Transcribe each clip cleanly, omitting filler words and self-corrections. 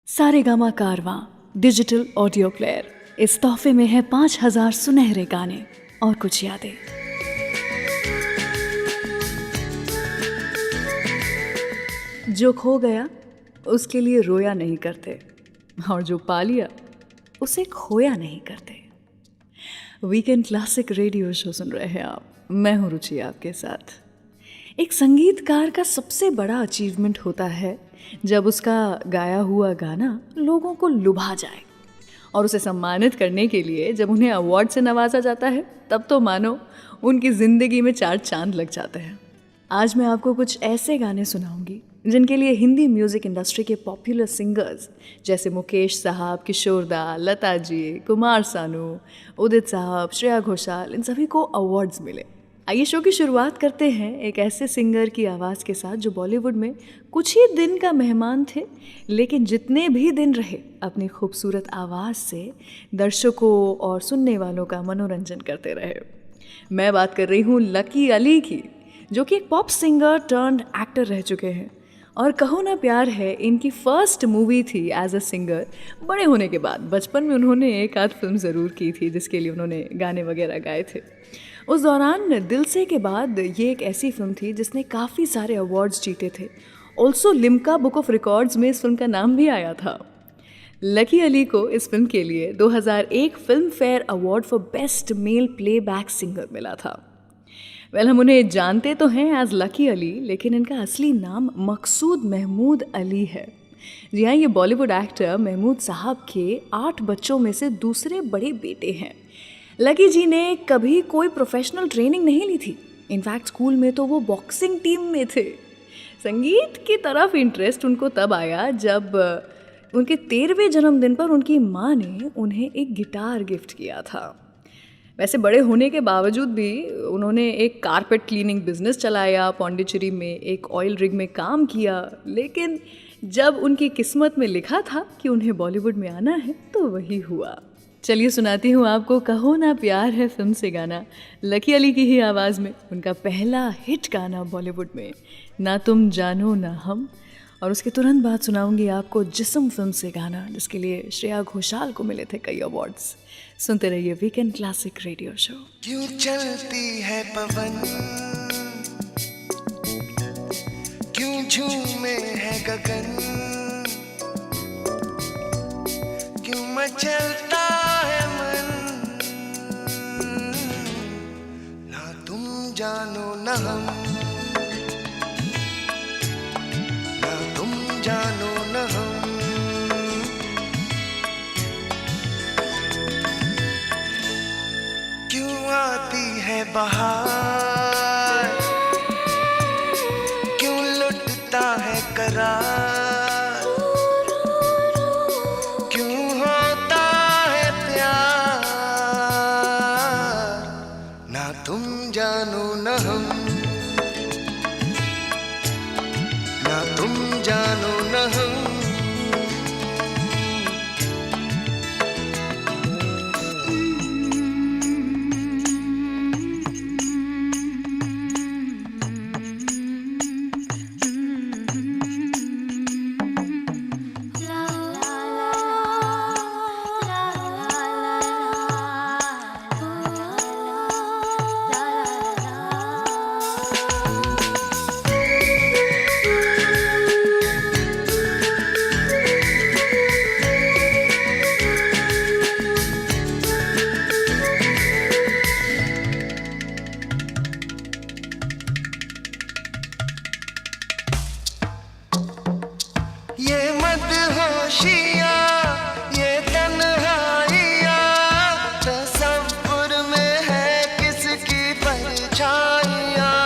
सारेगामा कारवां digital audio player. इस तोहफे में है 5,000 सुनहरे गाने और कुछ यादें। जो खो गया उसके लिए रोया नहीं करते, और जो पा लिया उसे खोया नहीं करते। वीकेंड क्लासिक रेडियो शो सुन रहे हैं आप। मैं हूं रुचि आपके साथ। एक संगीतकार का सबसे बड़ा अचीवमेंट होता है जब उसका गाया हुआ गाना लोगों को लुभा जाए, और उसे सम्मानित करने के लिए जब उन्हें अवार्ड से नवाजा जाता है तब तो मानो उनकी ज़िंदगी में 4 चांद लग जाते हैं। आज मैं आपको कुछ ऐसे गाने सुनाऊंगी जिनके लिए हिंदी म्यूज़िक इंडस्ट्री के पॉपुलर सिंगर्स जैसे मुकेश साहब, किशोर दा, लता जी, कुमार सानू, उदित साहब, श्रेया घोषाल, इन सभी को अवार्ड्स मिले। आइए शो की शुरुआत करते हैं एक ऐसे सिंगर की आवाज़ के साथ जो बॉलीवुड में कुछ ही दिन का मेहमान थे, लेकिन जितने भी दिन रहे अपनी खूबसूरत आवाज़ से दर्शकों और सुनने वालों का मनोरंजन करते रहे। मैं बात कर रही हूँ लकी अली की, जो कि एक पॉप सिंगर टर्न्ड एक्टर रह चुके हैं। और कहो ना प्यार है इनकी फर्स्ट मूवी थी एज अ सिंगर। बड़े होने के बाद बचपन में उन्होंने एक आध फिल्म ज़रूर की थी जिसके लिए उन्होंने गाने वगैरह गाए थे। उस दौरान दिल से के बाद ये एक ऐसी फिल्म थी जिसने काफ़ी सारे अवार्ड्स जीते थे। Also Limca book of records में इस फिल्म का नाम भी आया था। लकी अली को इस फिल्म के लिए 2001 film fair award for best male playback singer मिला था। हम उन्हें जानते तो हैं एज लकी अली, लेकिन इनका असली नाम मकसूद महमूद अली है। जी हाँ, ये बॉलीवुड एक्टर महमूद साहब के 8 बच्चों में से दूसरे बड़े बेटे हैं। लकी जी ने कभी कोई प्रोफेशनल ट्रेनिंग नहीं ली थी। इनफैक्ट स्कूल में तो वो बॉक्सिंग टीम में थे। संगीत की तरफ इंटरेस्ट उनको तब आया जब उनके 13वें जन्मदिन पर उनकी माँ ने उन्हें एक गिटार गिफ्ट किया था। वैसे बड़े होने के बावजूद भी उन्होंने एक कारपेट क्लीनिंग बिजनेस चलाया, पौंडीचेरी में एक ऑयल रिग में काम किया, लेकिन जब उनकी किस्मत में लिखा था कि उन्हें बॉलीवुड में आना है तो वही हुआ। चलिए सुनाती हूँ आपको कहो ना प्यार है फिल्म से गाना, लकी अली की ही आवाज़ में उनका पहला हिट गाना बॉलीवुड में, ना तुम जानो ना हम। और उसके तुरंत बाद सुनाऊंगी आपको जिस्म फिल्म से गाना जिसके लिए श्रेया घोषाल को मिले थे कई अवार्ड्स। सुनते रहिए वीकेंड क्लासिक रेडियो शो। क्यों चलती है पवन, क्यों झूमे है गगन, क्यों मचलता है मन, ना तुम जानो ना हम, ना तुम जानो ना हम। क्यों आती है बहार, क्यों लुटता है करार, क्यों होता है प्यार, ना तुम जानो ना हम, ना तुम जानो ना हम। ये मदहोशियाँ, ये तन्हाइयाँ, तसव्वुर में है किसकी परछाइयाँ।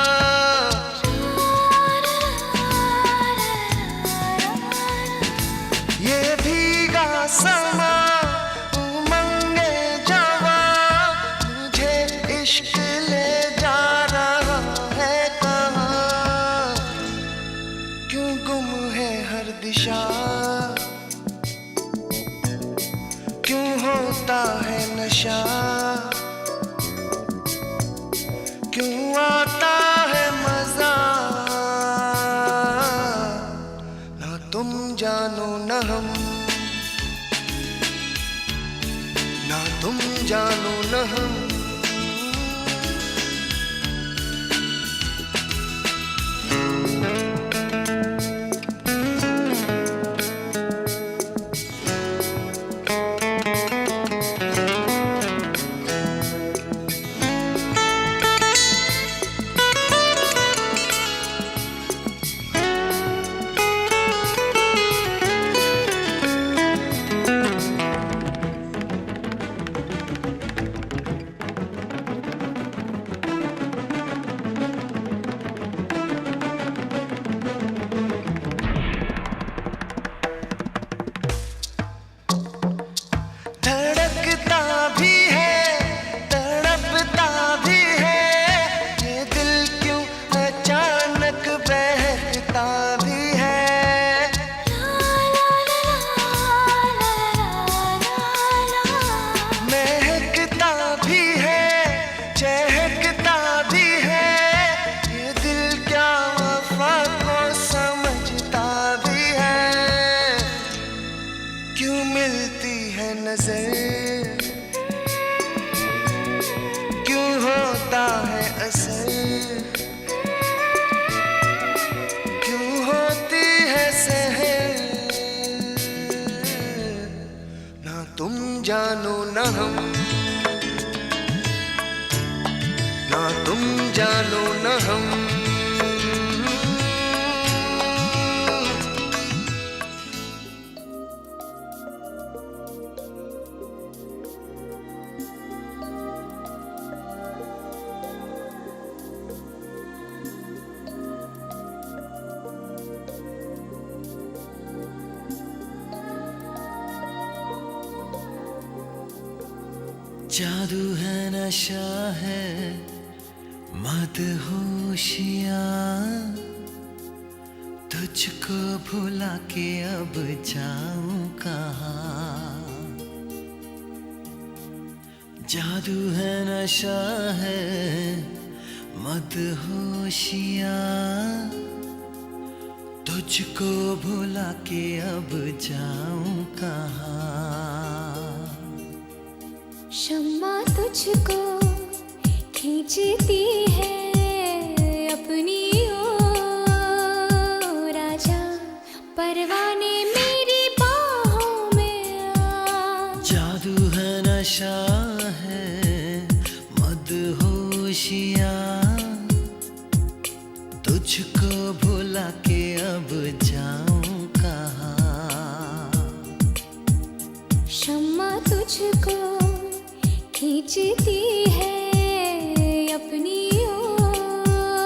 ये भीगा समा, उमंगे जवां, मुझे इश्क ले जा रहा है कहाँ। क्यों गुम है हर दिशा, क्यों होता है नशा, क्यों आता है मजा, ना तुम जानो ना हम, तुम जानो न हम। क्यों होता है असर, क्यों होती है सहर, ना तुम जानो ना हम, ना तुम जानो ना हम। जादू है नशा है मदहोशियाँ, तुझको भुला के अब जाऊं कहाँ। जादू है नशा है मदहोशियाँ, तुझको भुला के अब जाऊं कहाँ। शम्मा तुझको खींचती है अपनी ओर, आजा परवाने मेरी बाहों में आ। जादू है नशा है मदहोशियाँ, तुझको भुला के अब जाऊं कहाँ। शम्मा तुझको खींचती है अपनी ओर,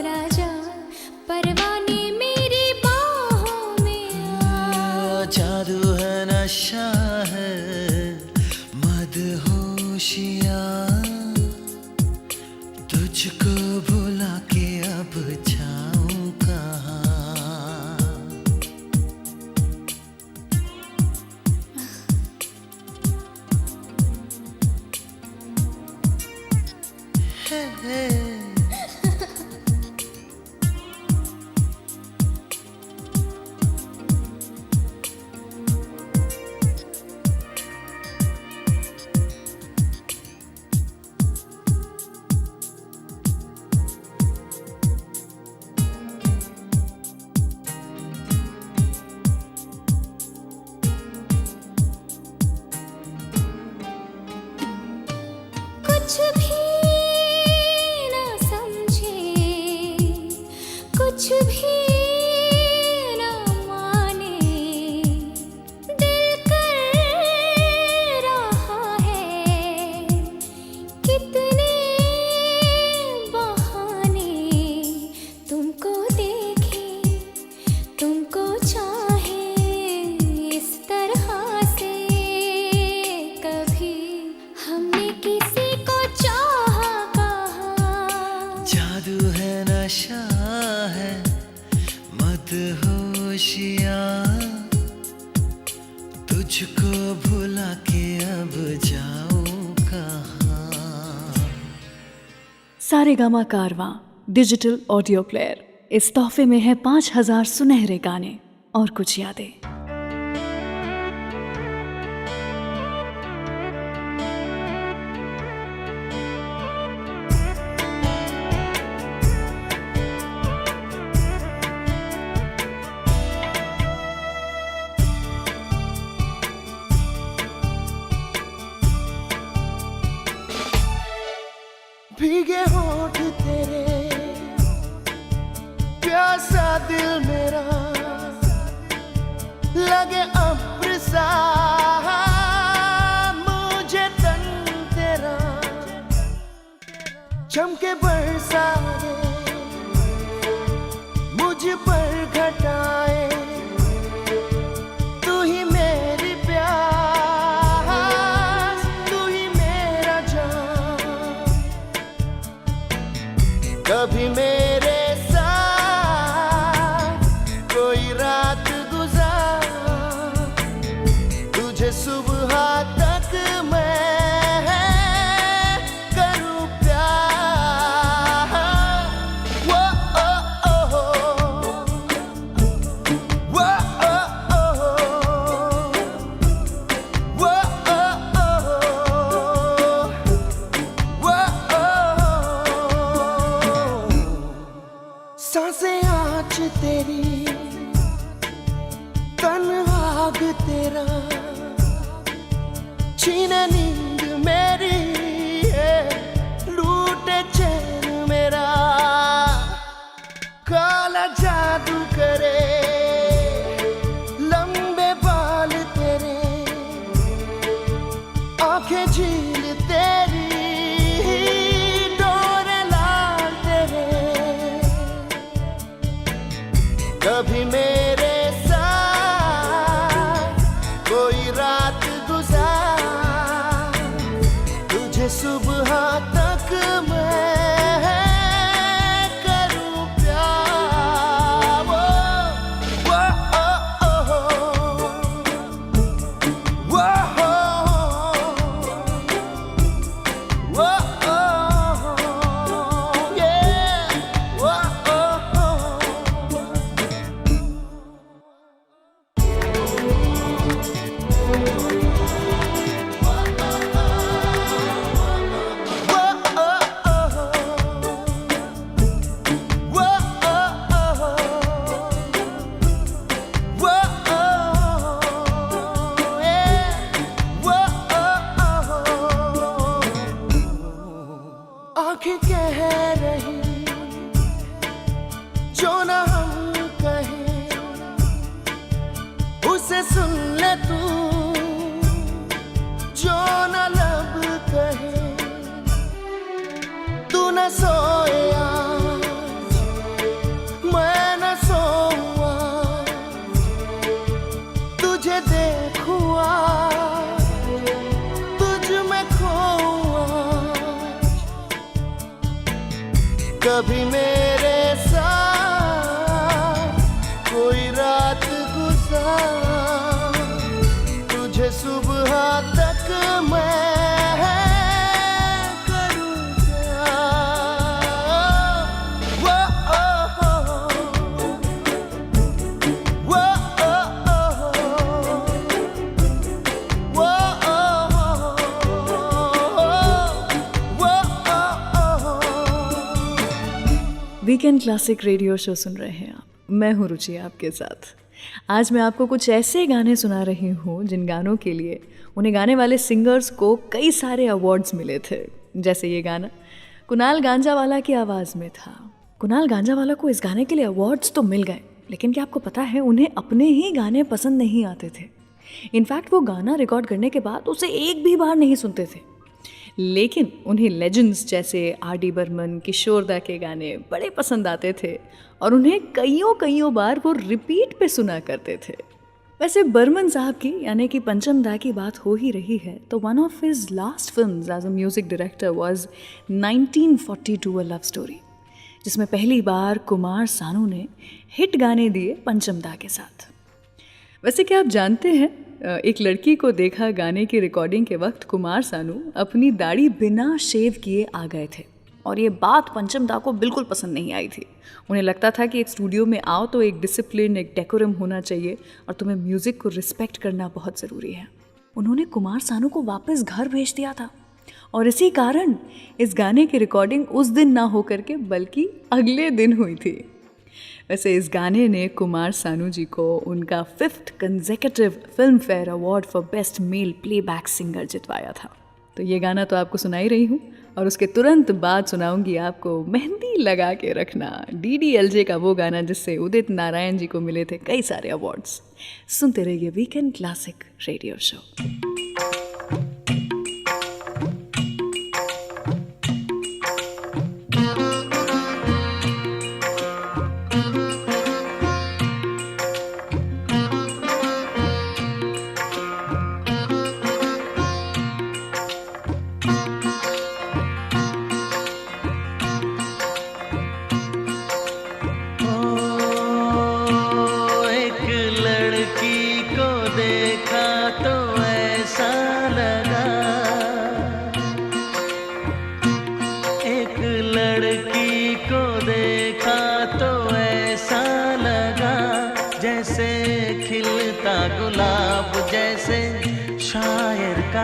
आजा परवाने मेरी बाहों में आ। जादू है नशा है मदहोशियाँ, तुझको भुला के अब जाऊं कहाँ। कुछ भी ना समझे, कुछ भी ना माने, दिल कर रहा है कितने बहाने। तुमको देखे, तुमको चाहे इस तरह से, कभी हमने किसी को चाहा कहाँ। जादू है नशा है मदहोशियाँ, तुझको भुला के अब जाऊं कहाँ। सारेगामा कारवां डिजिटल ऑडियो प्लेयर, इस तोहफे में है 5000 सुनहरे गाने और कुछ यादें। मीठे होठ तेरे, प्यासा दिल मेरा लगे अब्र सा, मुझे तन तेरा चमके बरसाए, मुझ पर घटाए, तू ही मेरी प्यास, तू ही मेरा जान। कभी मेरे साथ कोई रात गुजार, तुझे सुबह तक मैं करूं प्यार। वो ओ ओ वो ओ ओ वो ओ सांसें आँच तेरी, तन आग तेरा, छीने नींद मेरी, लूटे चैन मेरा, काला जादू करे लंबे बाल तेरे, आंखें झील तेरी, डोरे लाल तेरे। कभी मेरे साथ कोई रात गुजार, तुझे सुबह तक मैं करूं प्यार। वो ओ ओ वो आँखें कह रही जो ना हम कहें, उसे सुन ले तू, जो ना लब कहे। तू न सोए आज, मैं न सोऊं आज, तुझे देखूं आज, तुझ में खोऊं आज। कभी मेरे साथ कोई रात गुजार, तुझे सुबह तक मैं करूं प्यार। वो ओ वो वो वीकेंड क्लासिक रेडियो शो सुन रहे हैं आप। मैं हूँ रुचि आपके साथ। आज मैं आपको कुछ ऐसे गाने सुना रही हूँ जिन गानों के लिए उन्हें गाने वाले सिंगर्स को कई सारे अवार्ड्स मिले थे। जैसे ये गाना कुणाल गांजावाला की आवाज़ में था। कुणाल गांजावाला को इस गाने के लिए अवार्ड्स तो मिल गए, लेकिन क्या आपको पता है उन्हें अपने ही गाने पसंद नहीं आते थे। इनफैक्ट वो गाना रिकॉर्ड करने के बाद उसे एक भी बार नहीं सुनते थे। लेकिन उन्हें लेजेंड्स जैसे R.D. बर्मन, किशोर दा के गाने बड़े पसंद आते थे और उन्हें कईयों बार वो रिपीट पे सुना करते थे। वैसे बर्मन साहब की यानी कि पंचम दा की बात हो ही रही है तो one of his last films as a music director was 1942 a love story, जिसमें पहली बार कुमार सानू ने हिट गाने दिए पंचम दा के साथ। वैसे क्या आप जानते हैं, एक लड़की को देखा गाने की रिकॉर्डिंग के वक्त कुमार सानू अपनी दाढ़ी बिना शेव किए आ गए थे और ये बात पंचम दा को बिल्कुल पसंद नहीं आई थी। उन्हें लगता था कि एक स्टूडियो में आओ तो एक डिसिप्लिन, एक डेकोरम होना चाहिए और तुम्हें म्यूज़िक को रिस्पेक्ट करना बहुत ज़रूरी है। उन्होंने कुमार सानू को वापस घर भेज दिया था और इसी कारण इस गाने की रिकॉर्डिंग उस दिन ना हो करके बल्कि अगले दिन हुई थी। वैसे इस गाने ने कुमार सानू जी को उनका 5th consecutive Filmfare award for best male playback singer जितवाया था। तो ये गाना तो आपको सुना ही रही हूँ और उसके तुरंत बाद सुनाऊंगी आपको मेहंदी लगा के रखना, DDLJ का वो गाना जिससे उदित नारायण जी को मिले थे कई सारे अवार्ड्स। सुनते रहिए वीकेंड क्लासिक रेडियो शो।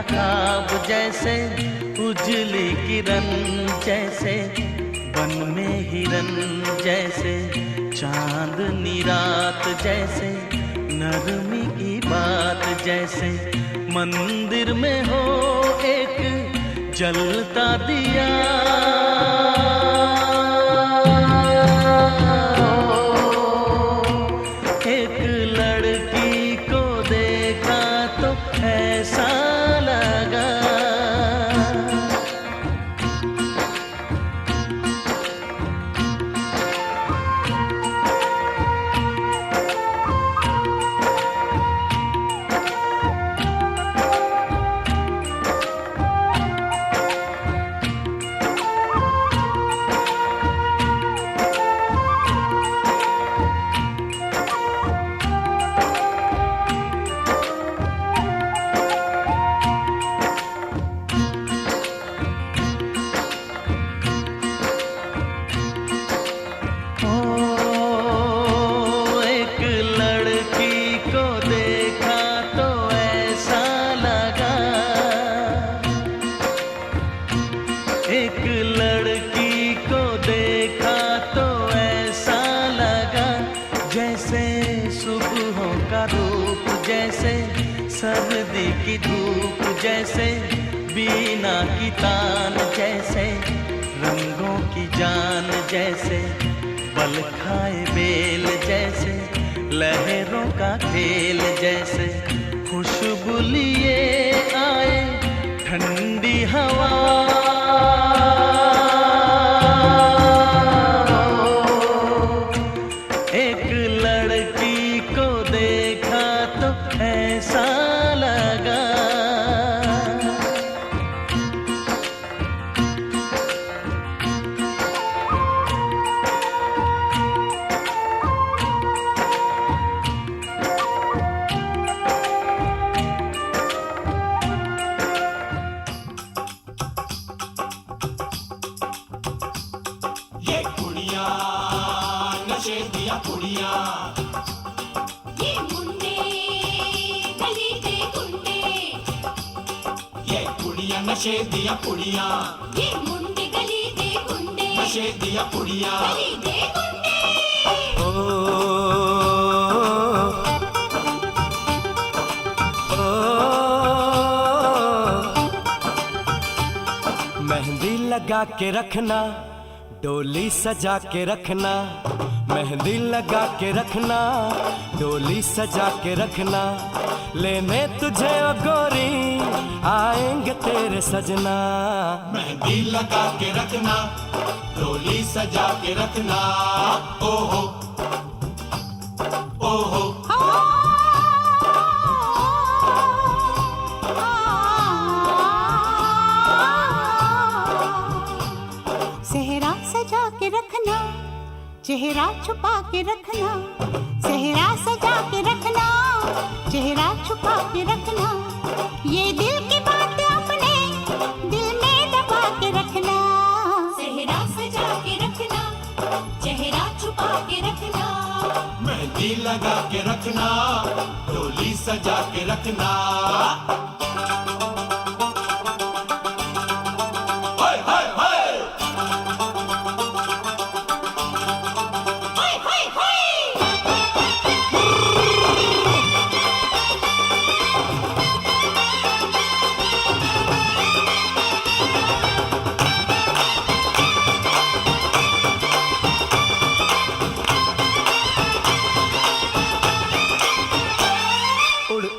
ख्वाब जैसे उजली किरण जैसे वन में हिरन जैसे चांदनी रात जैसे नरमी की बात जैसे मंदिर में हो एक जलता दिया एक लड़की को देखा तो ऐसा सर्दी की धूप जैसे बीना की तान जैसे रंगों की जान जैसे बल खाए बेल जैसे लहरों का खेल जैसे खुशबू लिए आए ठंडी हवा एक लड़की को देखा तो ऐसा नशे दिया पुड़िया ये मुंडे गली दे गुंडे नशे दिया पुड़िया गली दे गुंडे मेहंदी लगा के रखना डोली सजा के रखना मेहंदी लगा के रखना डोली सजा के रखना लेने तुझे ओ गोरी आएंगे तेरे सजना मेहंदी लगा के रखना डोली सजा के रखना ओहो ओहो सेहरा सजा के रखना चेहरा छुपा के रखना सेहरा सजा के रखना चेहरा छुपा के रखना ये दिल की बात अपने दिल में दबा के रखना सेहरा सजा के रखना चेहरा छुपा के रखना मेहंदी लगा के रखना डोली सजा के रखना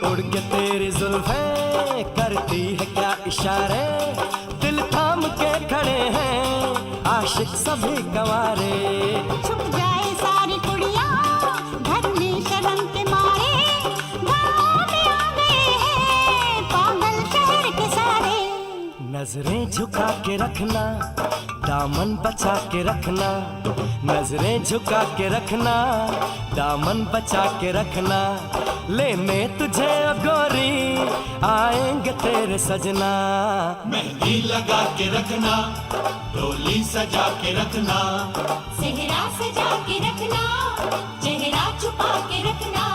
उड़ के तेरी जुल्फें करती है क्या इशारे, दिल थाम के खड़े हैं आशिक सभी गंवारे। छुप जाए सारी कुड़ियाँ घर में शर्म के मारे, गाँव में आ गए हैं पागल शहर के सारे। नजरें झुका के रखना, दामन बचा के रखना, नजरें झुका के रखना, दामन बचा के रखना। लेने तुझे ओ गोरी आएंगे तेरे सजना। मेहंदी लगा के रखना, डोली सजा के रखना, सेहरा सजा के रखना, चेहरा छुपा के रखना।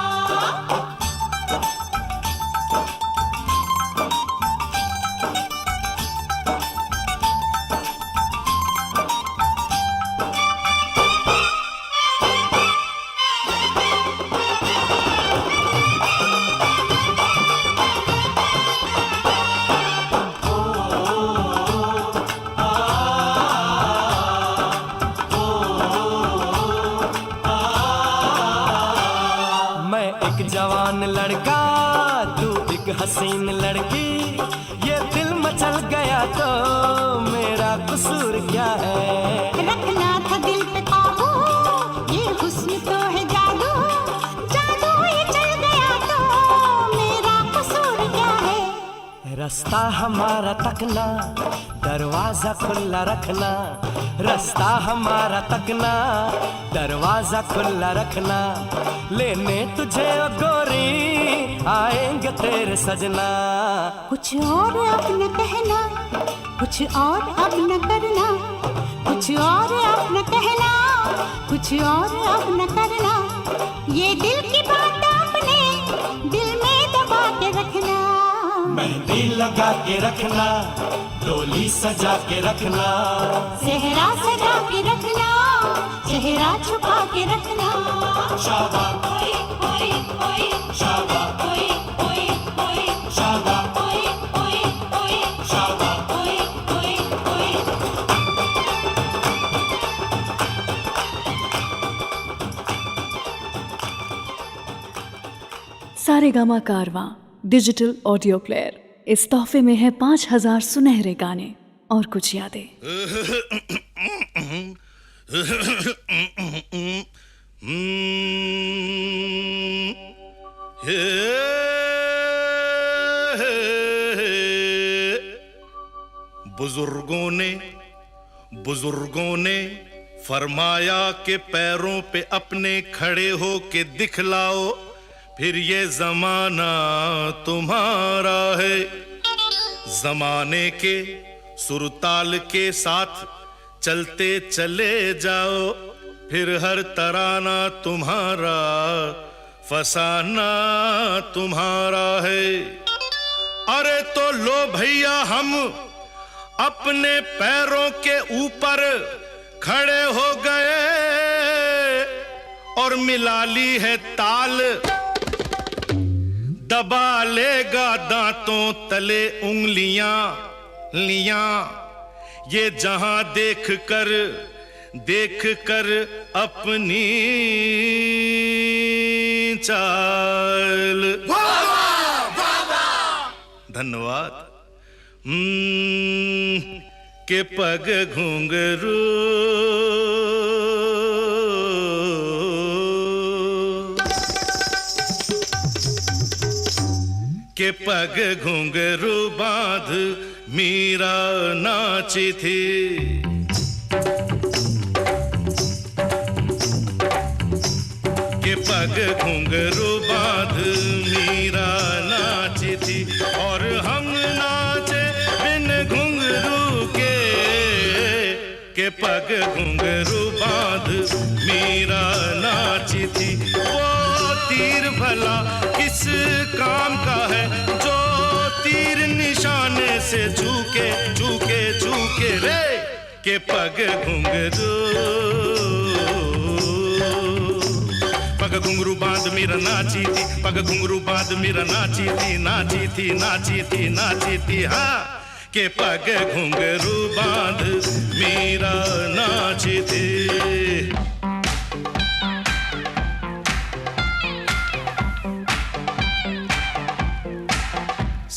जवान लड़का तू एक हसीन लड़की, ये दिल मचल गया तो मेरा कसूर क्या है। रखना था दिल पे काबू, ये हुस्न तो है जादू, जादू ये चल गया तो मेरा कसूर क्या है। रास्ता हमारा तकना, दरवाजा खुला रखना, रास्ता हमारा तकना, दरवाजा खुला रखना। लेने तुझे ओ गोरी आएंगे तेरे सजना। कुछ और अब न कहना, कुछ और अब न करना, कुछ और अब न कहना, कुछ और अब न करना। ये दिल की बात अपने दिल में दबा के रखना। मेहंदी लगा के रखना, डोली सजा के रखना, सेहरा सजा के रखना, चेहरा छुपा के रखना। शाबा ओए ओए ओए, शाबा ओए ओए ओए, शाबा ओए ओए ओए, शाबा। ओए ओए ओए। सारेगामा कारवां डिजिटल ऑडियो प्लेयर, इस तोहफे में है 5000 सुनहरे गाने और कुछ यादें। बुजुर्गों ने फरमाया कि पैरों पे अपने खड़े हो के दिखलाओ, फिर ये जमाना तुम्हारा है। जमाने के सुरताल के साथ चलते चले जाओ, फिर हर तराना तुम्हारा, फसाना तुम्हारा है। अरे तो लो भैया हम अपने पैरों के ऊपर खड़े हो गए और मिला ली है ताल। दबा लेगा दांतों तले उंगलियां लियां, ये जहां देख कर अपनी चाल। धन्यवाद। के पग घुंघरू के पग घुंघरू बांध मीरा नाची थी। के पग घुंघरू बांध मीरा नाची थी और हम नाचे बिन घुंघरू के पग घुंघरू बांध मीरा नाची थी। वो तीर भला किस काम का है जो तीर निशाने से झुके झुके झुके रे। के पग घुंघरू पग घुंघरू बांध मीरा नाची थी, पग घुंघरू बांध मीरा नाची थी, नाची थी नाची थी नाची थी। हाँ, के पग घुंघरू बांध मीरा नाची थी।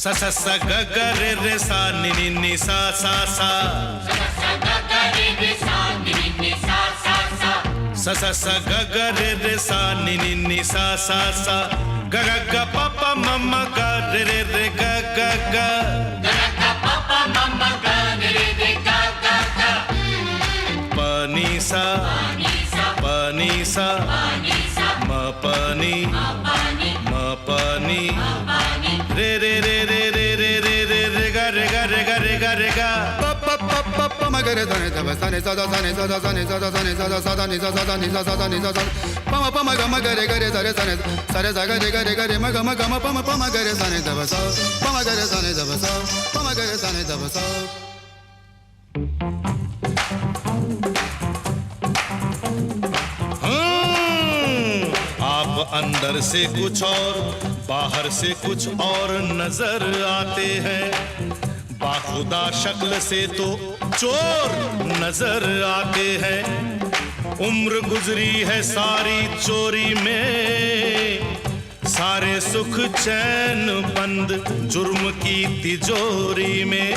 सा सा सा ग ग रे रे सा नि नि नि सा सा सा सा सा सा ग ग रे रे सा नि नि नि सा सा सा ग ग ग प प म म ग रे रे रे ग ग ग प नि सा प नि सा म प नि म प नि रे रे रे रे रे रे रे रे रे गा रे गा रे गा रे गा रे गा प प प प प म ग रे ध नि ध प सा नि सा ध सा नि सा ध सा नि सा ध सा नि सा ध सा ध नि सा सा ध नि सा सा ध नि सा सा प म प म ग म ग रे ग रे ध रे सा नि सा रे सा ग रे ग रे ग रे म ग म ग म प म प म ग रे सा नि ध प सा प म ग रे सा नि ध प सा प म ग रे सा नि ध प सा। आप अंदर से कुछ और बाहर से कुछ और नजर आते हैं, बाखुदा शक्ल से तो चोर नजर आते हैं। उम्र गुजरी है सारी चोरी में, सारे सुख चैन बंद जुर्म की तिजोरी में।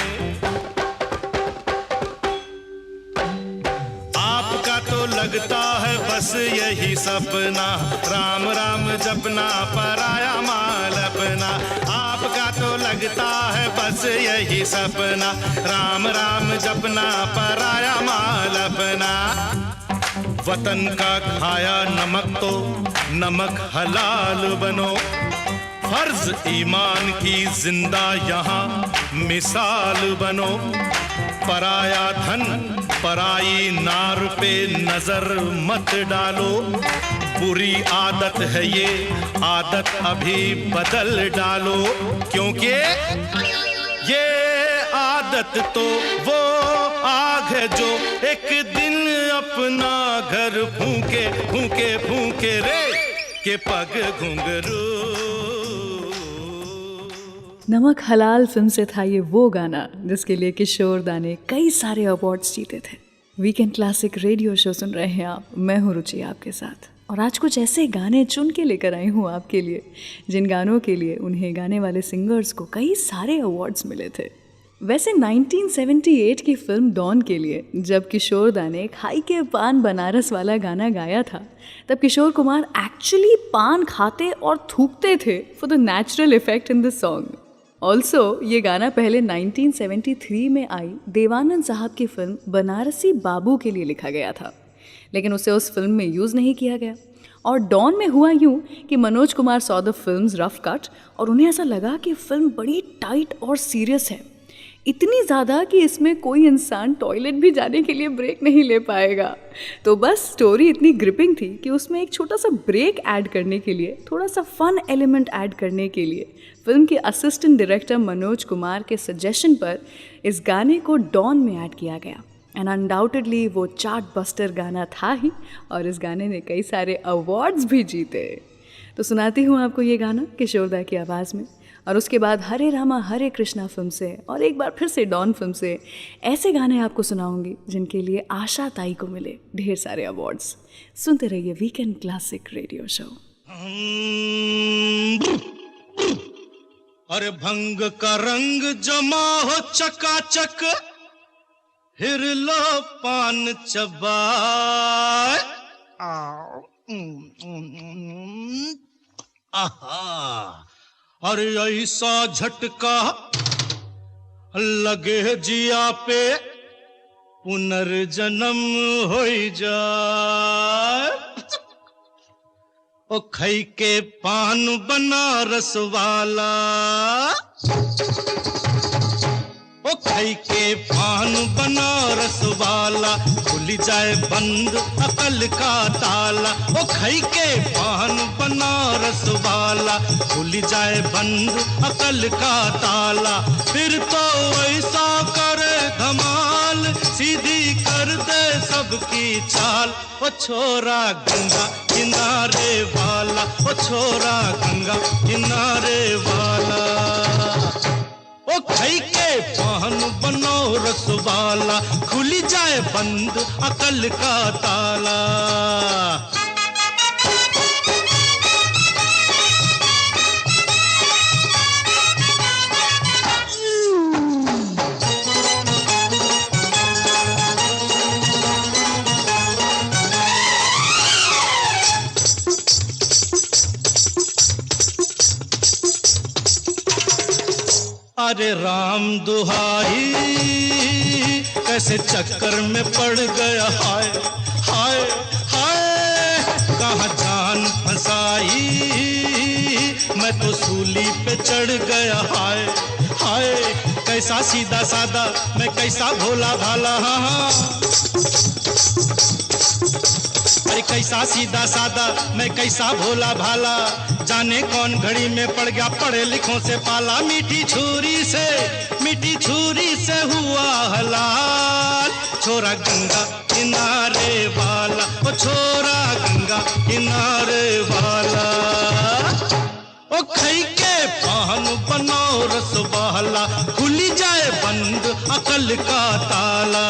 आपका तो लगता है बस यही सपना, राम राम जपना पराया माल अपना। आपका तो लगता है बस यही सपना, राम राम जपना पराया माल अपना। वतन का खाया नमक तो नमक हलाल बनो, फर्ज ईमान की जिंदा यहाँ मिसाल बनो। पराया धन पराई नार पे नजर मत डालो, बुरी आदत है ये आदत अभी बदल डालो। क्योंकि ये आदत तो वो आग है जो एक दिन अपना घर फूके फूके फूके रे के पग घुंघरू। नमक हलाल फिल्म से था ये वो गाना जिसके लिए किशोर दा ने कई सारे अवार्ड्स जीते थे। वीकेंड क्लासिक रेडियो शो सुन रहे हैं आप, मैं हूँ रुचि आपके साथ। और आज कुछ ऐसे गाने चुन के लेकर आई हूँ आपके लिए जिन गानों के लिए उन्हें गाने वाले सिंगर्स को कई सारे अवार्ड्स मिले थे। वैसे 1978 की फिल्म डॉन के लिए जब किशोर दा ने खाई के पान बनारस वाला गाना गाया था, तब किशोर कुमार एक्चुअली पान खाते और थूकते थे for the natural effect in the song. Also ये गाना पहले 1973 में आई देवानंद साहब की फिल्म बनारसी बाबू के लिए लिखा गया था, लेकिन उसे उस फिल्म में यूज़ नहीं किया गया। और डॉन में हुआ यूँ कि Manoj Kumar saw the films rough cut और उन्हें ऐसा लगा कि फिल्म बड़ी टाइट और सीरियस है, इतनी ज़्यादा कि इसमें कोई इंसान टॉयलेट भी जाने के लिए ब्रेक नहीं ले पाएगा। तो बस स्टोरी इतनी ग्रिपिंग थी कि उसमें एक छोटा सा ब्रेक ऐड करने के लिए, थोड़ा सा फन एलिमेंट ऐड करने के लिए फिल्म के असिस्टेंट डायरेक्टर मनोज कुमार के सजेशन पर इस गाने को डॉन में ऐड किया गया। एंड अनडाउटेडली वो चार्ट बस्टर गाना था ही, और इस गाने ने कई सारे अवार्ड्स भी जीते। तो सुनाती हूँ आपको ये गाना किशोर दा की आवाज़ में, और उसके बाद हरे रामा हरे कृष्णा फिल्म से और एक बार फिर से डॉन फिल्म से ऐसे गाने आपको सुनाऊंगी जिनके लिए आशा ताई को मिले ढेर सारे अवार्ड्स। सुनते रहिए वीकेंड क्लासिक रेडियो शो। अरे भंग का रंग जमा हो चकाचक, हिर लो पान चबाए। आहा, अरे ऐसा झटका लगे जिया पे पुनर्जन्म हो जाए। ओ खई के पान बनारस वाला, ओ खई के पान बनारस वाला, खुल जाए बंद अकल का ताला। ओ खई के पान बनारस वाला, खुल जाए बंद अकल का ताला। फिर तो ऐसा करे धमाल, सीधी कर दे सबकी चाल। ओ छोरा गंगा किनारे वाला, ओ छोरा गंगा किनारे वाला। ओ खई के पान बनारस वाला, खुली जाए बंद अकल का ताला। अरे राम दुहाई कैसे चक्कर में पड़ गया, हाय हाय हाय कहाँ जान फंसाई, मैं तो सूली पे चढ़ गया, हाय हाय कैसा सीधा सादा मैं कैसा भोला भाला, हाँ हाँ अरे कैसा सीधा सादा मैं कैसा भोला भाला, जाने कौन घड़ी में पड़ गया पढ़े लिखों से पाला, मीठी छुरी से हुआ हलाल, छोरा गंगा किनारे वाला, ओ छोरा गंगा किनारे वाला, ओ खई के पान बनाओ रस वाला, खुली जाए बंद अकल का ताला।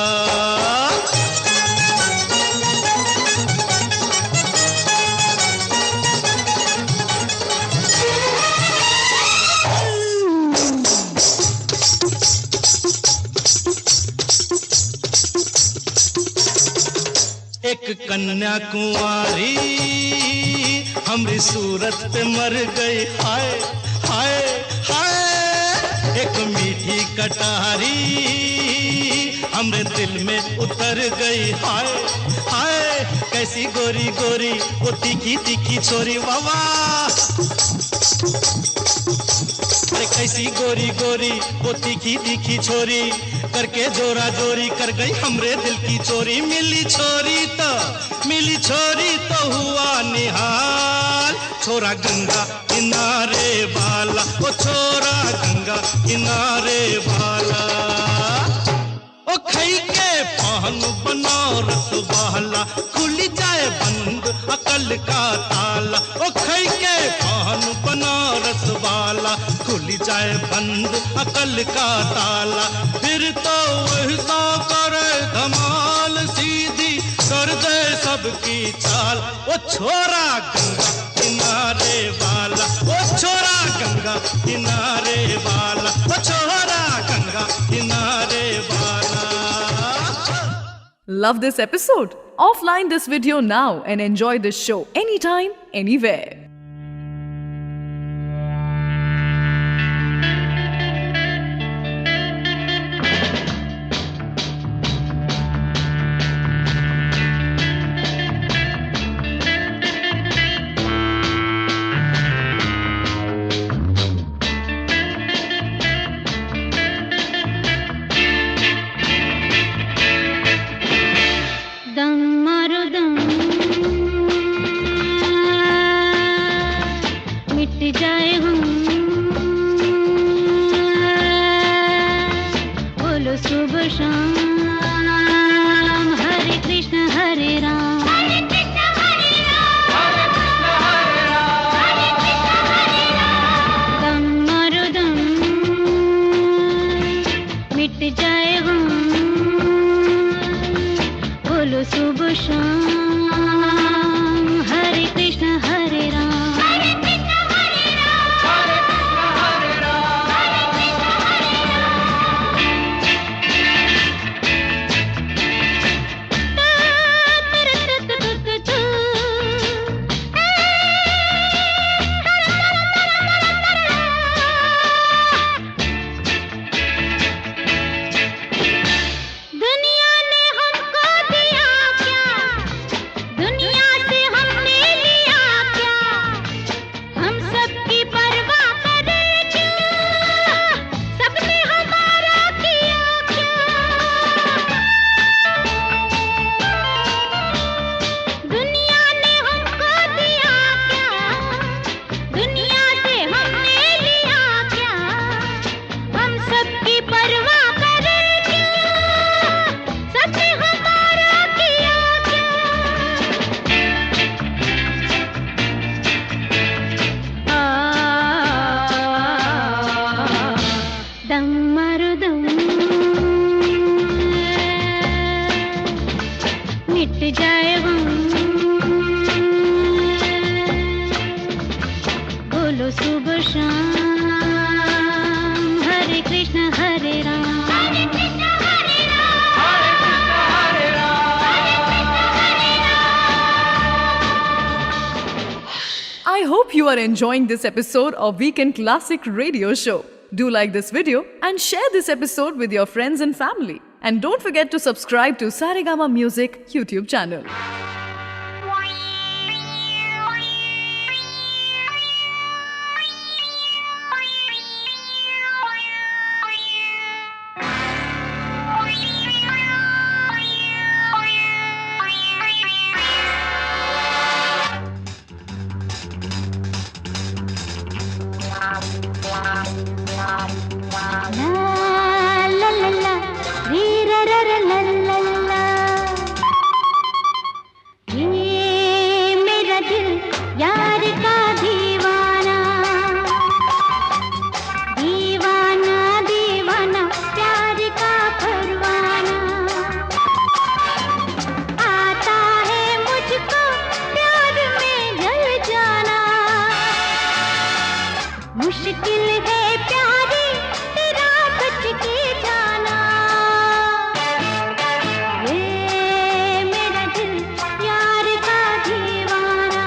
एक कन्या कुंवारी हमरी सूरत पे मर गई, हाय हाय हाय एक मीठी कटारी हमरे दिल में उतर गई, हाय हाय कैसी गोरी गोरी वो तीखी तीखी छोरी, वावा अरे कैसी गोरी गोरी वो तीखी तीखी छोरी, करके जोरा जोरी कर गई हमरे दिल की चोरी, मिली छोरी तो हुआ निहाल, छोरा गंगा किनारे वाला, ओ छोरा गंगा किनारे वाला, ओ खई के पान बनाओ रस वाला, खुली जाए बंद अकल का ताला, ओ खई के पान बनाओ रस वाला, खुली जाए बंद अकल का ताला, फिर तो वैसा करे धमाल सीधी कर दे सबकी चाल, ओ छोरा गंगा किनारे वाला, ओ छोरा गंगा किनारे वाला, ओ छोरा गंगा किनारे वाला। Love this episode? Offline this video now and enjoy this show anytime, anywhere. I hope you are enjoying this episode of Weekend Classic Radio Show. Do like this video and share this episode with your friends and family. And don't forget to subscribe to Saregama Music YouTube channel. मुश्किल है प्यारी तेरा बच के जाना, ये मेरा दिल यार का दीवाना,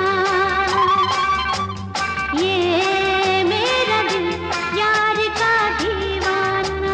ये मेरा दिल यार का दीवाना।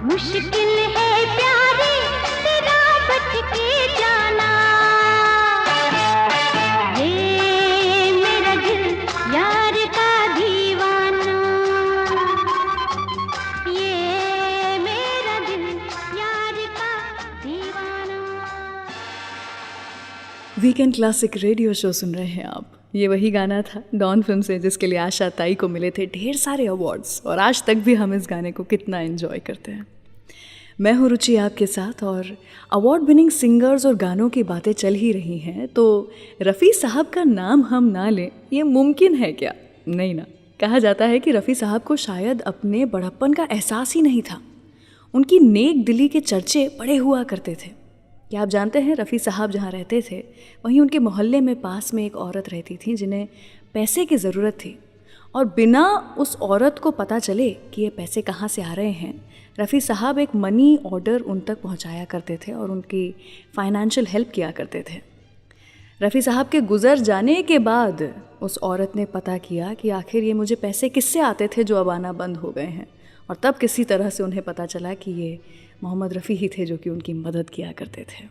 मुश्किल है प्यारी तेरा बच के जाना, ये मेरा दिल यार का दीवाना, ये मेरा दिल यार का दीवाना। वीकेंड क्लासिक रेडियो शो सुन रहे हैं आप। ये वही गाना था डॉन फिल्म से जिसके लिए आशा ताई को मिले थे ढेर सारे अवार्ड्स, और आज तक भी हम इस गाने को कितना एंजॉय करते हैं। मैं हूँ रुचि आपके साथ, और अवार्ड विनिंग सिंगर्स और गानों की बातें चल ही रही हैं तो रफ़ी साहब का नाम हम ना लें ये मुमकिन है क्या? नहीं ना। कहा जाता है कि रफ़ी साहब को शायद अपने बड़प्पन का एहसास ही नहीं था। उनकी नेक दिली के चर्चे बड़े हुआ करते थे। क्या आप जानते हैं रफ़ी साहब जहाँ रहते थे वहीं उनके मोहल्ले में पास में एक औरत रहती थी जिन्हें पैसे की ज़रूरत थी, और बिना उस औरत को पता चले कि ये पैसे कहाँ से आ रहे हैं रफ़ी साहब एक मनी ऑर्डर उन तक पहुंचाया करते थे और उनकी फाइनेंशियल हेल्प किया करते थे। रफ़ी साहब के गुज़र जाने के बाद उस औरत ने पता किया कि आखिर ये मुझे पैसे किससे आते थे जो अब आना बंद हो गए हैं, और तब किसी तरह से उन्हें पता चला कि ये मोहम्मद रफ़ी ही थे जो कि उनकी मदद किया करते थे।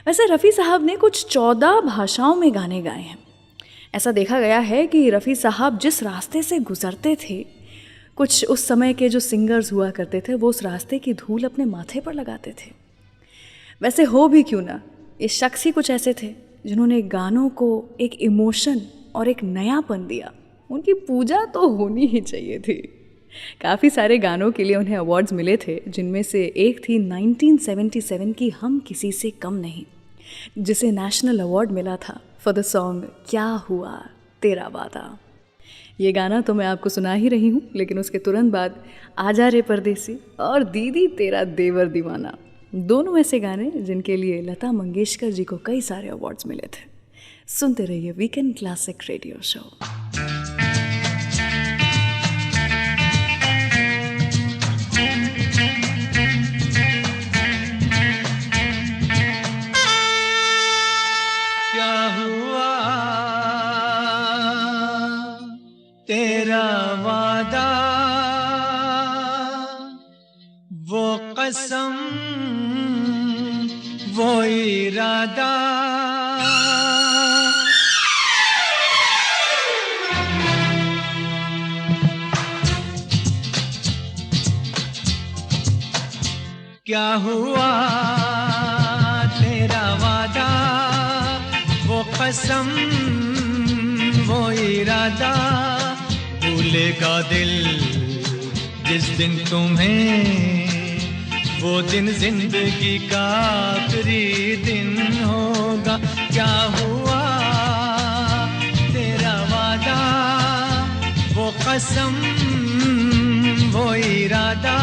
वैसे रफ़ी साहब ने कुछ 14 भाषाओं में गाने गाए हैं। ऐसा देखा गया है कि रफ़ी साहब जिस रास्ते से गुज़रते थे, कुछ उस समय के जो सिंगर्स हुआ करते थे वो उस रास्ते की धूल अपने माथे पर लगाते थे। वैसे हो भी क्यों ना, ये शख्स ही कुछ ऐसे थे जिन्होंने गानों को एक इमोशन और एक नयापन दिया। उनकी पूजा तो होनी ही चाहिए थी। काफ़ी सारे गानों के लिए उन्हें अवार्ड्स मिले थे, जिनमें से एक थी 1977 की हम किसी से कम नहीं, जिसे नेशनल अवार्ड मिला था फॉर द सॉन्ग क्या हुआ तेरा वादा। ये गाना तो मैं आपको सुना ही रही हूँ, लेकिन उसके तुरंत बाद आजा रे परदेसी और दीदी तेरा देवर दीवाना, दोनों ऐसे गाने जिनके लिए लता मंगेशकर जी को कई सारे अवार्ड्स मिले थे। सुनते रहिए वीकेंड क्लासिक रेडियो शो। क्या हुआ तेरा वादा, वो कसम वो इरादा, क्या हुआ तेरा वादा, वो कसम वो इरादा, भूलेगा दिल जिस दिन तुम्हें, वो दिन जिंदगी का आखिरी दिन होगा। क्या हुआ तेरा वादा, वो कसम वो इरादा,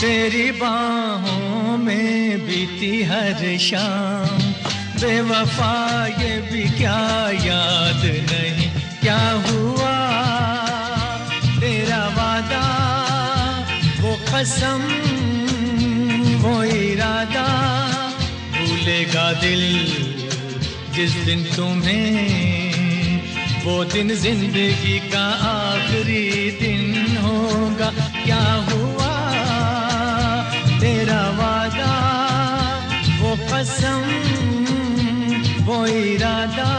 तेरी बाहों में बीती हर शाम, बेवफा ये भी क्या याद नहीं, क्या हुआ तेरा वादा, वो कसम वो इरादा, भूलेगा दिल जिस दिन तुम्हें, वो दिन जिंदगी का आखिरी दिन होगा। क्या हुआ तेरा वादा, वो कसम वो इरादा,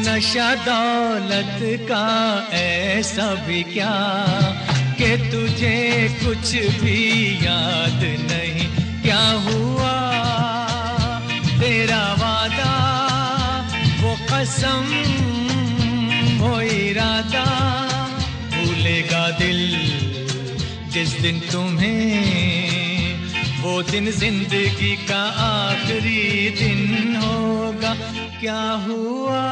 नशा दौलत का ऐसा भी क्या कि तुझे कुछ भी याद नहीं, क्या हुआ तेरा वादा, वो कसम वो इरादा भूलेगा दिल जिस दिन तुम्हें, वो दिन जिंदगी का आखिरी दिन होगा। क्या हुआ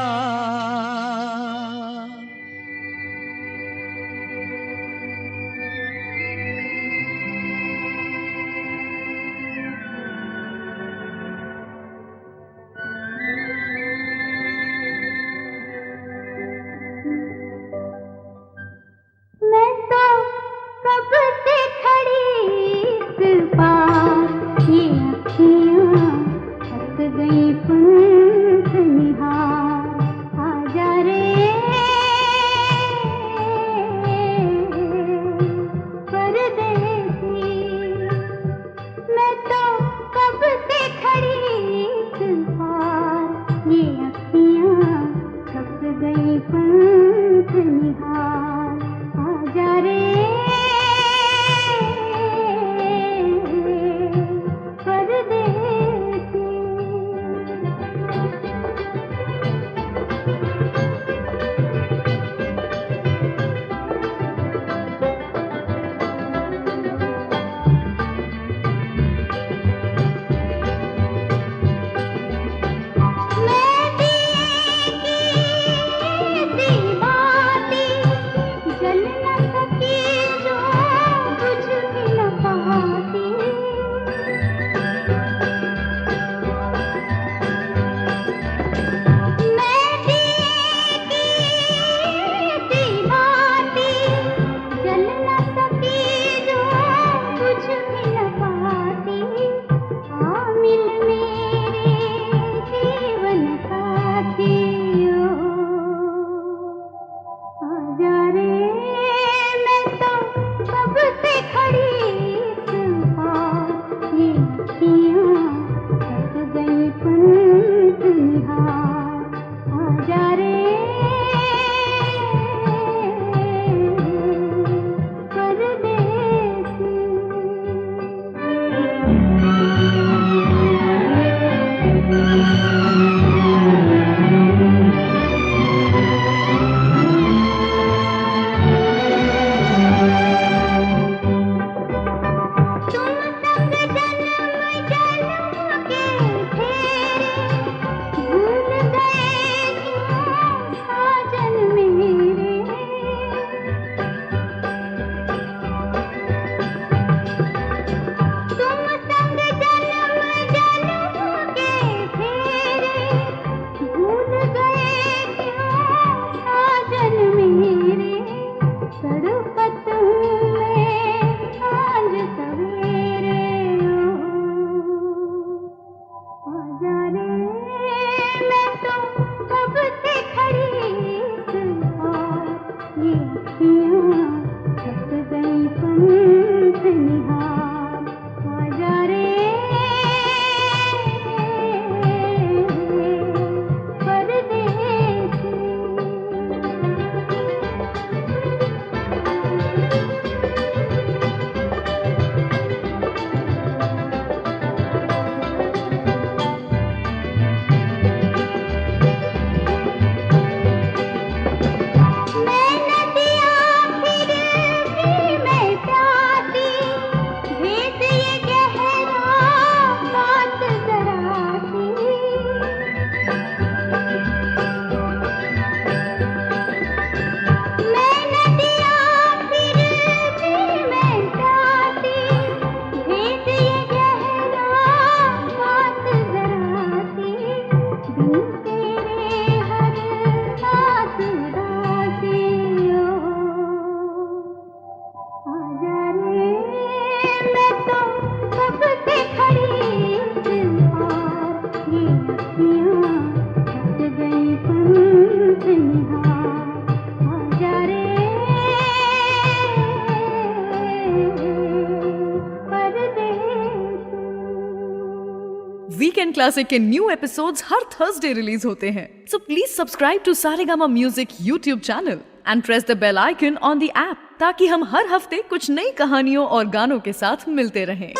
वीकेंड क्लासिक के न्यू एपिसोड्स हर थर्सडे रिलीज होते हैं, so please subscribe to Saregama music YouTube channel and press the bell icon on the app, ताकि हम हर हफ्ते कुछ नई कहानियों और गानों के साथ मिलते रहें।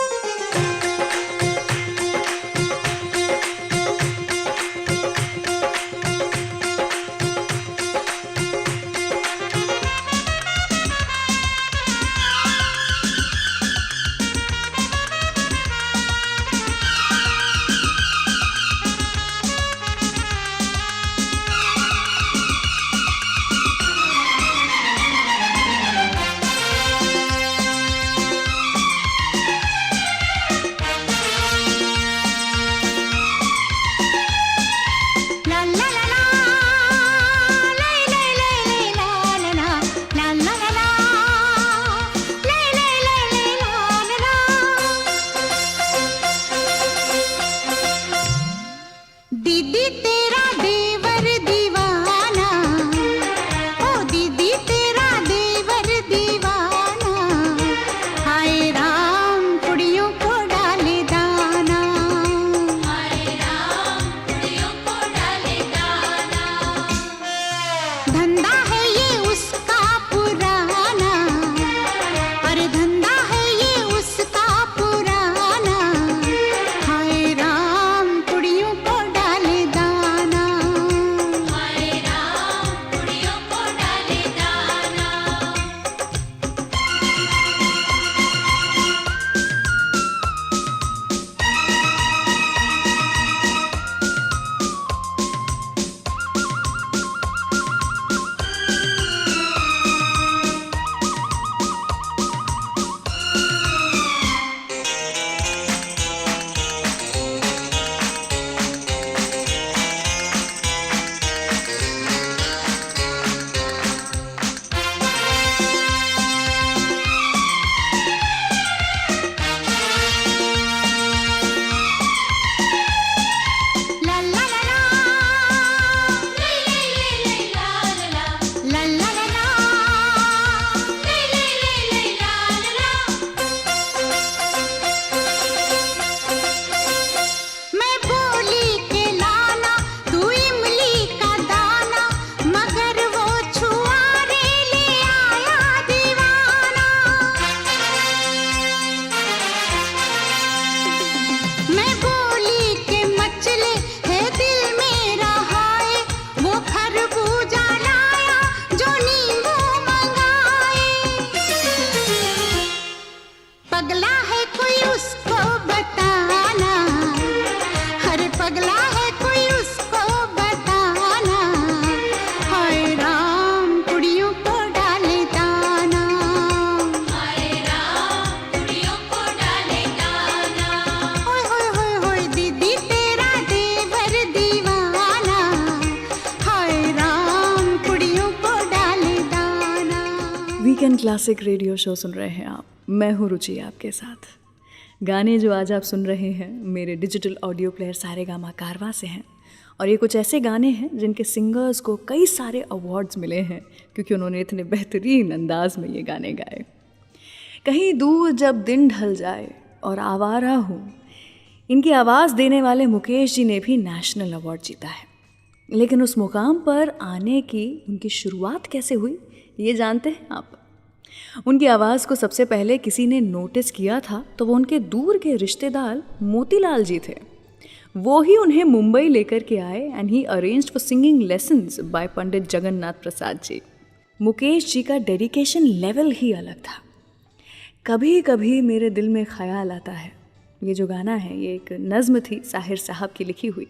वीकेंड क्लासिक रेडियो शो सुन रहे हैं आप। मैं हूँ रुचि आपके साथ। गाने जो आज आप सुन रहे हैं मेरे डिजिटल ऑडियो प्लेयर सारेगामा कारवां से हैं, और ये कुछ ऐसे गाने हैं जिनके सिंगर्स को कई सारे अवार्ड्स मिले हैं क्योंकि उन्होंने इतने बेहतरीन अंदाज में ये गाने गाए। कहीं दूर जब दिन ढल जाए और आवारा हूँ, इनकी आवाज़ देने वाले मुकेश जी ने भी नेशनल अवार्ड जीता है। लेकिन उस मुकाम पर आने की उनकी शुरुआत कैसे हुई ये जानते हैं आप? उनकी आवाज़ को सबसे पहले किसी ने नोटिस किया था तो वो उनके दूर के रिश्तेदार मोतीलाल जी थे। वो ही उन्हें मुंबई लेकर के आए and he arranged for singing lessons by Pandit Jagannath Prasad ji. Mukesh ji का डेडिकेशन लेवल ही अलग था। कभी कभी मेरे दिल में ख्याल आता है, ये जो गाना है ये एक नज़्म थी साहिर साहब की लिखी हुई।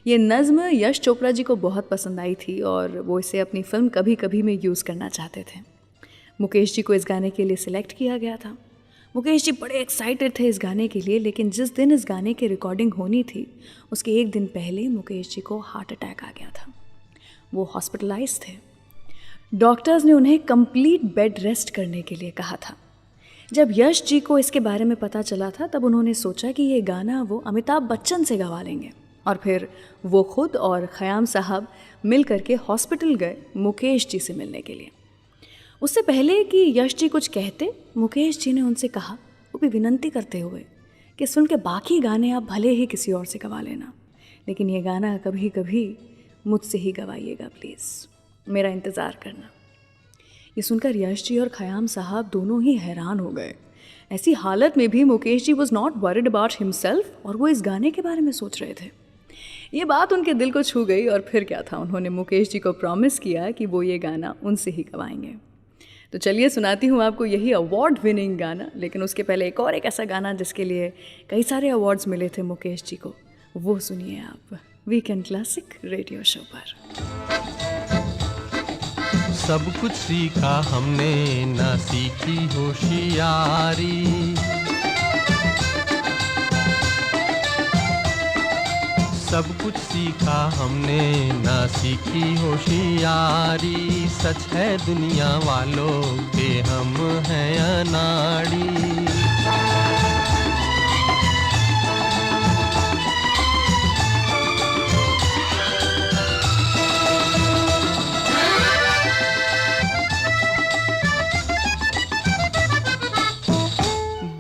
ये नज़्म यश चोपड़ा जी को बहुत पसंद आई थी और वो इसे अपनी फिल्म कभी कभी में यूज़ करना चाहते थे। मुकेश जी को इस गाने के लिए सिलेक्ट किया गया था। मुकेश जी बड़े एक्साइटेड थे इस गाने के लिए, लेकिन जिस दिन इस गाने की रिकॉर्डिंग होनी थी उसके एक दिन पहले मुकेश जी को हार्ट अटैक आ गया था। वो हॉस्पिटलाइज थे। डॉक्टर्स ने उन्हें कंप्लीट बेड रेस्ट करने के लिए कहा था। जब यश जी को इसके बारे में पता चला था तब उन्होंने सोचा कि ये गाना वो अमिताभ बच्चन से गवा लेंगे, और फिर वो खुद और ख़याम साहब मिल करके हॉस्पिटल गए मुकेश जी से मिलने के लिए। उससे पहले कि यश जी कुछ कहते, मुकेश जी ने उनसे कहा, वो भी विनंती करते हुए, कि सुन के बाकी गाने आप भले ही किसी और से गवा लेना, लेकिन ये गाना कभी कभी मुझसे ही गवाइएगा प्लीज़, मेरा इंतज़ार करना। ये सुनकर यश जी और ख़याम साहब दोनों ही हैरान हो गए। ऐसी हालत में भी Mukesh ji was not worried about himself, और वो इस गाने के बारे में सोच रहे थे। ये बात उनके दिल को छू गई और फिर क्या था, उन्होंने मुकेश जी को प्रॉमिस किया कि वो ये गाना उनसे ही गवाएंगे। तो चलिए सुनाती हूँ आपको यही अवार्ड विनिंग गाना, लेकिन उसके पहले एक ऐसा गाना जिसके लिए कई सारे अवार्ड्स मिले थे मुकेश जी को, वो सुनिए आप वीकेंड क्लासिक रेडियो शो पर। सब कुछ सीखा हमने ना सीखी होशियारी, सब कुछ सीखा हमने ना सीखी होशियारी। सच है दुनिया वालों के हम हैं अनाड़ी।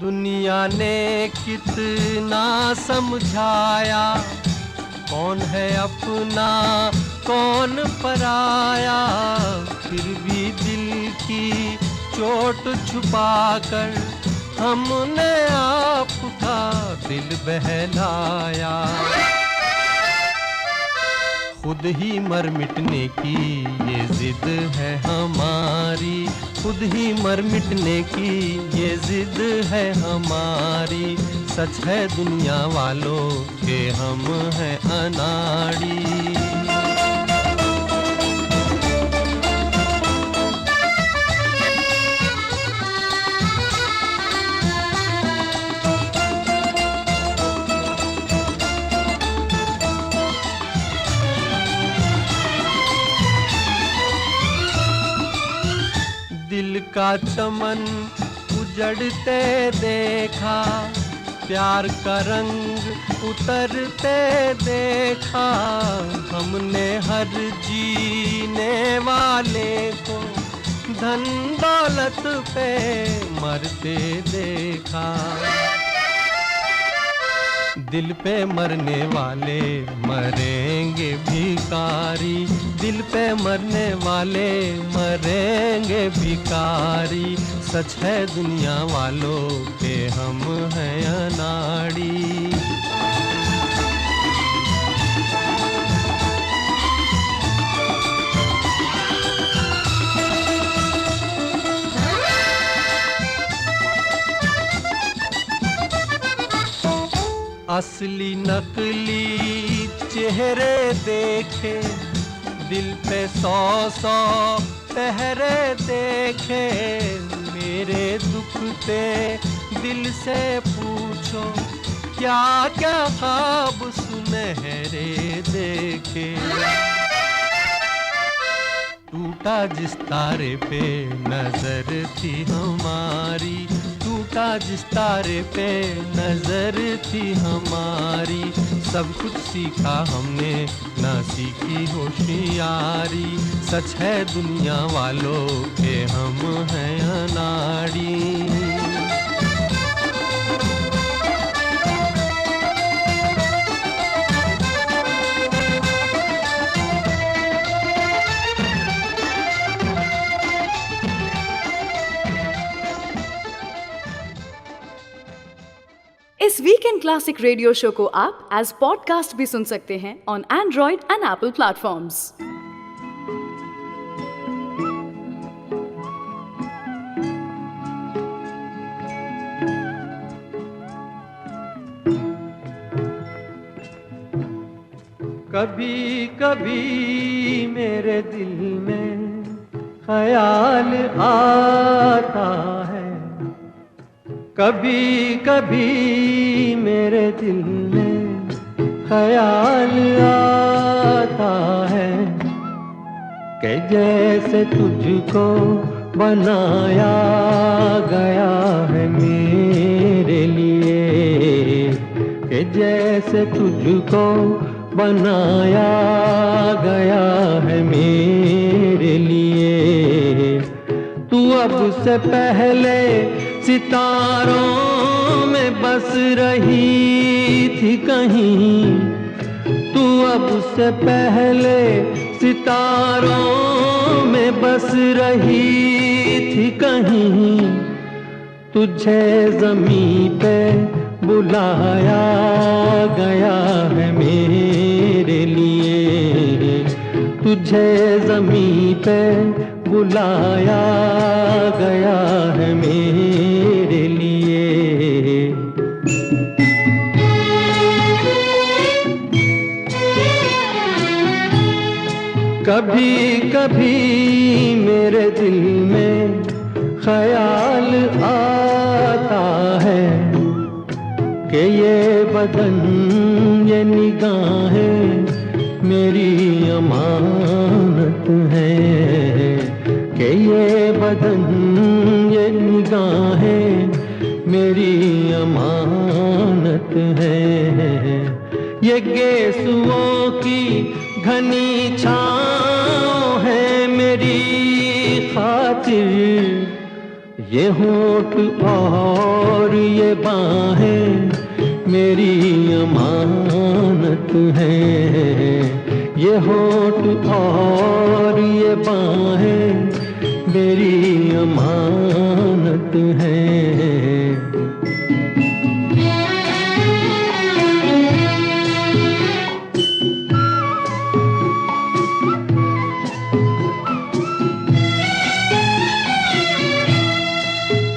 दुनिया ने कितना समझाया, कौन है अपना कौन पराया, फिर भी दिल की चोट छुपाकर हमने आपका दिल बहलाया। खुद ही मर मिटने की ये जिद है हमारी, खुद ही मर मिटने की ये जिद है हमारी। सच है दुनिया वालों के हम हैं अनाड़ी। दिल का चमन उजड़ते देखा, प्यार का रंग उतरते देखा। हमने हर जीने वाले को धन दौलत पे मरते देखा। दिल पे मरने वाले मरेंगे भिखारी, दिल पे मरने वाले मरेंगे भिखारी। सच है दुनिया वालों के हम हैं अनाड़ी। असली नकली चेहरे देखे, दिल पे 100 पहरे देखे। मेरे दुखते दिल से पूछो, क्या क्या ख्वाब सुनहरे देखे। टूटा जिस तारे पे नजर थी हमारी, टूटा जिस तारे पे नजर थी हमारी। सब कुछ सीखा हमने ना सीखी होशियारी, सच है दुनिया वालों के हम हैं अनाड़ी। इस वीकेंड क्लासिक रेडियो शो को आप एज पॉडकास्ट भी सुन सकते हैं on Android and Apple platforms. कभी कभी मेरे दिल में ख्याल आता है, कभी कभी मेरे दिल में ख्याल आता है कि जैसे तुझको बनाया गया है मेरे लिए, कि जैसे तुझको बनाया गया है मेरे लिए। तू अब से पहले सितारों में बस रही थी कहीं, तू अब से पहले सितारों में बस रही थी कहीं। तुझे ज़मीं पे बुलाया गया है मेरे लिए, तुझे ज़मीं पे बुलाया गया है मेरे लिए। कभी कभी मेरे दिल में ख्याल आता है कि ये बदन ये निगाहें मेरी अमानत है, कि ये बदन ये निगाहें मेरी अमानत है। ये गेसुओं की घनी छाँव है मेरी खातिर, ये होठ और ये बाहें मेरी अमानत है। ये होठ और ये बाहें मेरी अमानत है।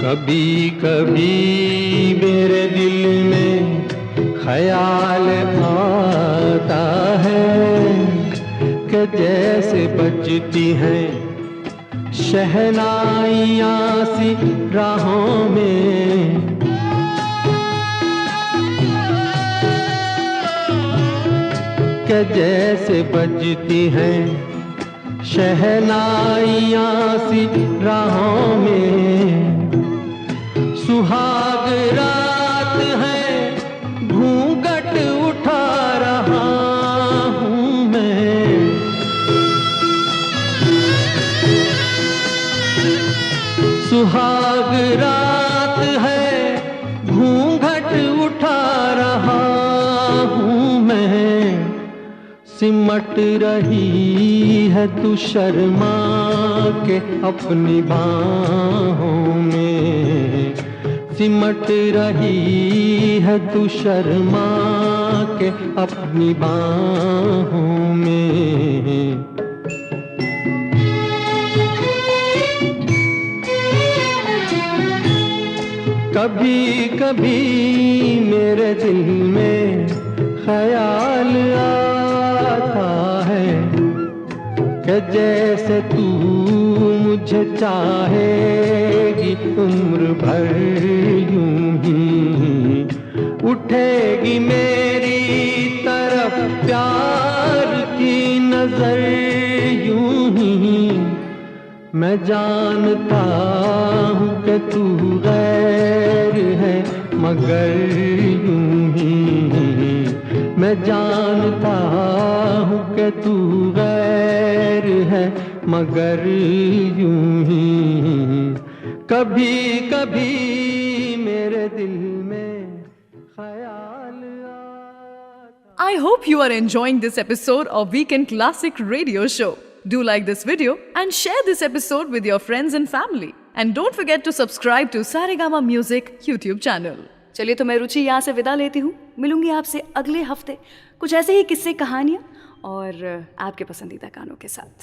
कभी कभी मेरे दिल में ख्याल आता है कि जैसे बजती हैं शहनाइयाँ सी राहों में, कि जैसे बजती हैं शहनाइयाँ सी राहों में। सुहाग रात है घूंघट उठा रहा हूँ मैं, सुहाग रात है घूंघट उठा रहा हूँ मैं। सिमट रही है तू शर्मा के अपनी बाहों में, सिमट रही है तू शर्मा के अपनी बाहों में। कभी कभी मेरे दिल में ख्याल आता है कि जैसे तू मुझे चाहेगी उम्र भर यूं ही, उठेगी मेरी तरफ प्यार की नजर यूं ही। मैं जानता हूँ कि तू गैर है मगर यूं ही, मैं जानता हूँ कि तू गैर है मगर यूं ही, कभी कभी मेरे दिल में ख्याल आता। I hope you are enjoying this episode of Weekend Classic Radio Show. Do like this video and share this episode with your friends and family. And don't forget to subscribe to Saregama Music YouTube channel. चलिए तो मैं रुचि यहाँ से विदा लेती हूँ। मिलूंगी आपसे अगले हफ्ते कुछ ऐसे ही किस्से, कहानियाँ और आपके पसंदीदा गानों के साथ।